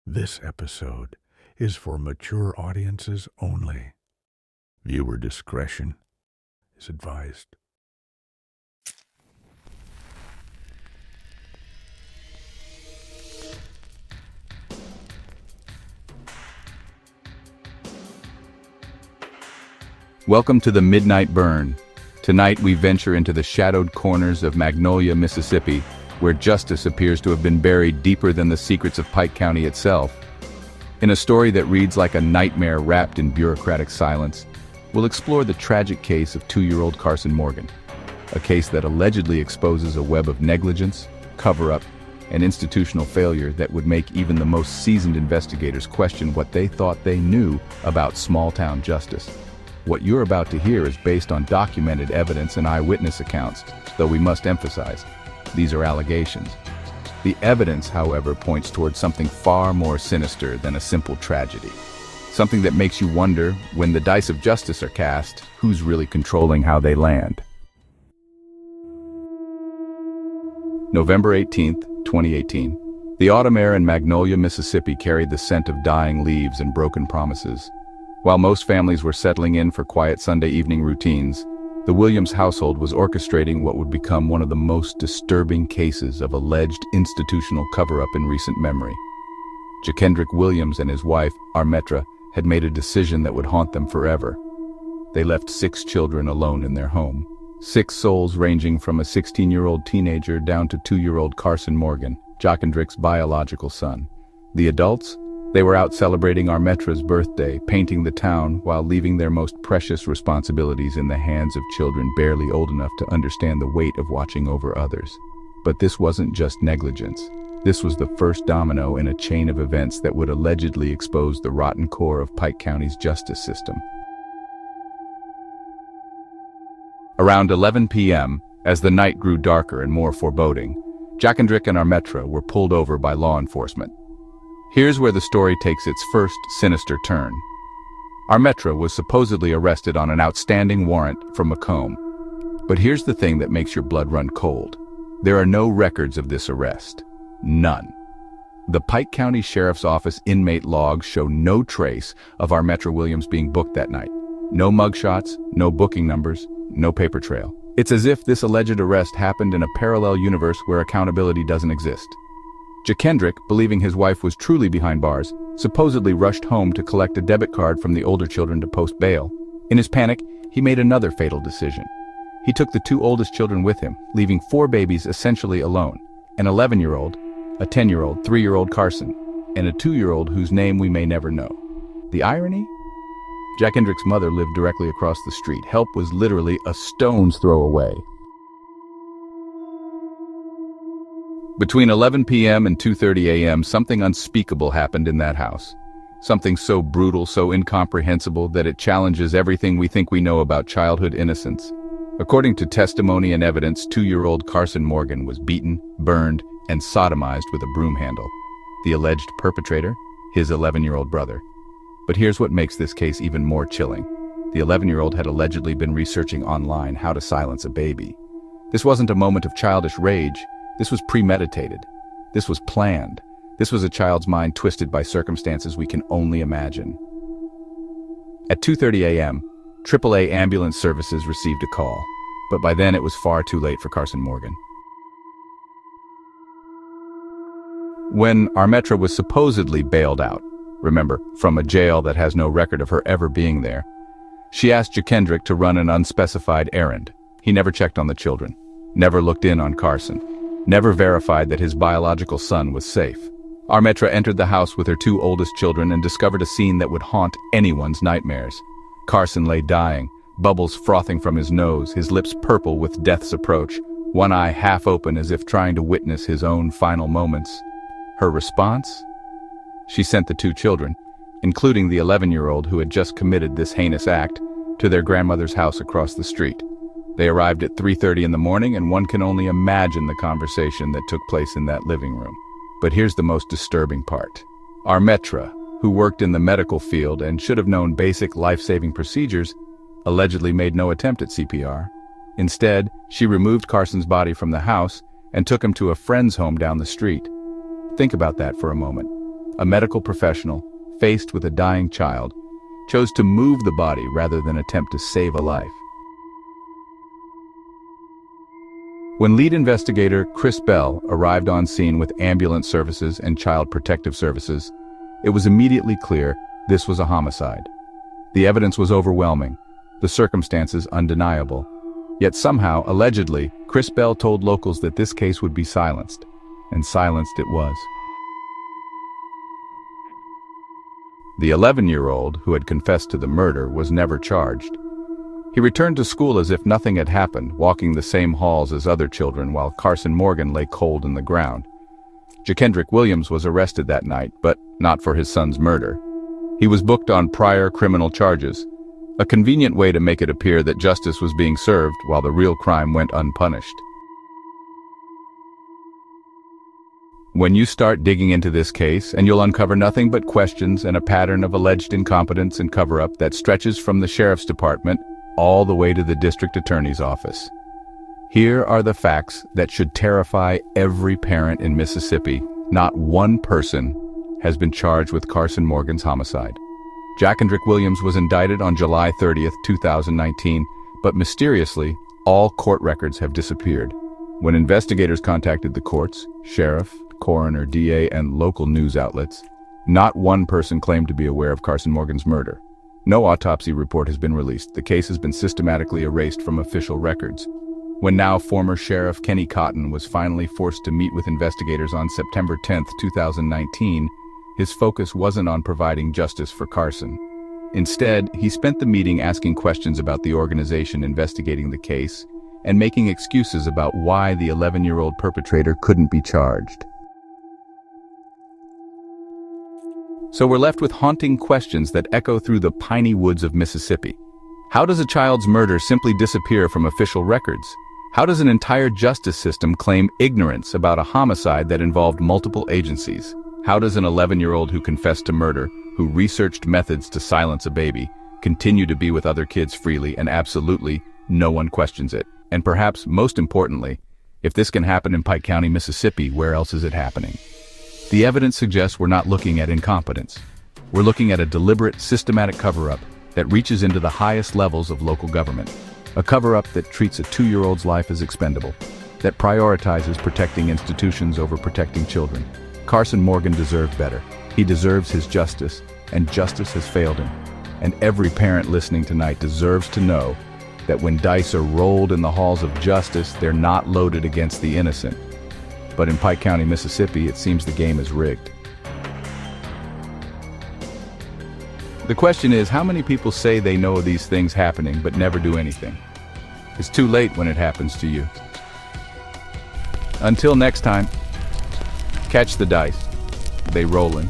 This episode is for mature audiences only. Viewer discretion is advised. Welcome to the Themidnightburn. Tonight we venture into the shadowed corners of Magnolia, Mississippi, where justice appears to have been buried deeper than the secrets of Pike County itself. In a story that reads like a nightmare wrapped in bureaucratic silence, we'll explore the tragic case of 2-year-old Carson Morgan, a case that allegedly exposes a web of negligence, cover-up, and institutional failure that would make even the most seasoned investigators question what they thought they knew about small-town justice. What you're about to hear is based on documented evidence and eyewitness accounts, though we must emphasize, these are allegations. The evidence, however, points towards something far more sinister than a simple tragedy. Something that makes you wonder, when the dice of justice are cast, who's really controlling how they land. November 18th, 2018. The autumn air in Magnolia, Mississippi carried the scent of dying leaves and broken promises. While most families were settling in for quiet Sunday evening routines, the Williams household was orchestrating what would become one of the most disturbing cases of alleged institutional cover-up in recent memory. Jacendrick Williams and his wife, Armetra, had made a decision that would haunt them forever. They left 6 children alone in their home. 6 souls ranging from a 16-year-old teenager down to 2-year-old Carson Morgan, Jacendrick's biological son. The adults? They were out celebrating Armetra's birthday, painting the town, while leaving their most precious responsibilities in the hands of children barely old enough to understand the weight of watching over others. But this wasn't just negligence. This was the first domino in a chain of events that would allegedly expose the rotten core of Pike County's justice system. Around 11 p.m., as the night grew darker and more foreboding, Jacendrick and Armetra were pulled over by law enforcement. Here's where the story takes its first sinister turn. Armetra was supposedly arrested on an outstanding warrant from Macomb. But here's the thing that makes your blood run cold. There are no records of this arrest. None. The Pike County Sheriff's Office inmate logs show no trace of Armetra Williams being booked that night. No mugshots, no booking numbers, no paper trail. It's as if this alleged arrest happened in a parallel universe where accountability doesn't exist. Jacendrick, believing his wife was truly behind bars, supposedly rushed home to collect a debit card from the older children to post bail. In his panic, he made another fatal decision. He took the 2 oldest children with him, leaving 4 babies essentially alone, an 11-year-old, a 10-year-old, 3-year-old Carson, and a 2-year-old whose name we may never know. The irony? Jacendrick's mother lived directly across the street. Help was literally a stone's throw away. Between 11 p.m. and 2:30 a.m., something unspeakable happened in that house. Something so brutal, so incomprehensible that it challenges everything we think we know about childhood innocence. According to testimony and evidence, 2-year-old Carson Morgan was beaten, burned, and sodomized with a broom handle. The alleged perpetrator? His 11-year-old brother. But here's what makes this case even more chilling. The 11-year-old had allegedly been researching online how to silence a baby. This wasn't a moment of childish rage. This was premeditated. This was planned. This was a child's mind twisted by circumstances we can only imagine. At 2:30 a.m., AAA ambulance services received a call, but by then it was far too late for Carson Morgan. When Armetra was supposedly bailed out, remember, from a jail that has no record of her ever being there, she asked Jacendrick to run an unspecified errand. He never checked on the children, never looked in on Carson, never verified that his biological son was safe. Armetra entered the house with her 2 oldest children and discovered a scene that would haunt anyone's nightmares. Carson lay dying, bubbles frothing from his nose, his lips purple with death's approach, one eye half open as if trying to witness his own final moments. Her response? She sent the 2 children, including the 11-year-old who had just committed this heinous act, to their grandmother's house across the street. They arrived at 3:30 in the morning, and one can only imagine the conversation that took place in that living room. But here's the most disturbing part. Armetra, who worked in the medical field and should have known basic life-saving procedures, allegedly made no attempt at CPR. Instead, she removed Carson's body from the house and took him to a friend's home down the street. Think about that for a moment. a medical professional, faced with a dying child, chose to move the body rather than attempt to save a life. When lead investigator Chris Bell arrived on scene with ambulance services and child protective services, it was immediately clear this was a homicide. The evidence was overwhelming, the circumstances undeniable. Yet somehow, allegedly, Chris Bell told locals that this case would be silenced, and silenced it was. The 11-year-old, who had confessed to the murder, was never charged. He returned to school as if nothing had happened, walking the same halls as other children while Carson Morgan lay cold in the ground. Jacendrick Williams was arrested that night, but not for his son's murder. He was booked on prior criminal charges, a convenient way to make it appear that justice was being served while the real crime went unpunished. When you start digging into this case, and you'll uncover nothing but questions and a pattern of alleged incompetence and cover-up that stretches from the sheriff's department all the way to the district attorney's office. Here are the facts that should terrify every parent in Mississippi. Not one person has been charged with Carson Morgan's homicide. Jacendrick Williams was indicted on July 30th, 2019, but mysteriously, all court records have disappeared. When investigators contacted the courts, sheriff, coroner, DA, and local news outlets, not one person claimed to be aware of Carson Morgan's murder. No autopsy report has been released. The case has been systematically erased from official records. When now former Sheriff Kenny Cotton was finally forced to meet with investigators on September 10, 2019, his focus wasn't on providing justice for Carson. Instead, he spent the meeting asking questions about the organization investigating the case and making excuses about why the 11-year-old perpetrator couldn't be charged. So we're left with haunting questions that echo through the piney woods of Mississippi. How does a child's murder simply disappear from official records? How does an entire justice system claim ignorance about a homicide that involved multiple agencies? How does an 11-year-old who confessed to murder, who researched methods to silence a baby, continue to be with other kids freely and absolutely no one questions it? And perhaps most importantly, if this can happen in Pike County, Mississippi, where else is it happening? The evidence suggests we're not looking at incompetence. We're looking at a deliberate, systematic cover-up that reaches into the highest levels of local government. A cover-up that treats a 2-year-old's life as expendable, that prioritizes protecting institutions over protecting children. Carson Morgan deserved better. He deserves his justice, and justice has failed him. And every parent listening tonight deserves to know that when dice are rolled in the halls of justice, they're not loaded against the innocent. But in Pike County, Mississippi, it seems the game is rigged. The question is, how many people say they know of these things happening but never do anything? It's too late when it happens to you. Until next time, catch the dice. They rollin'.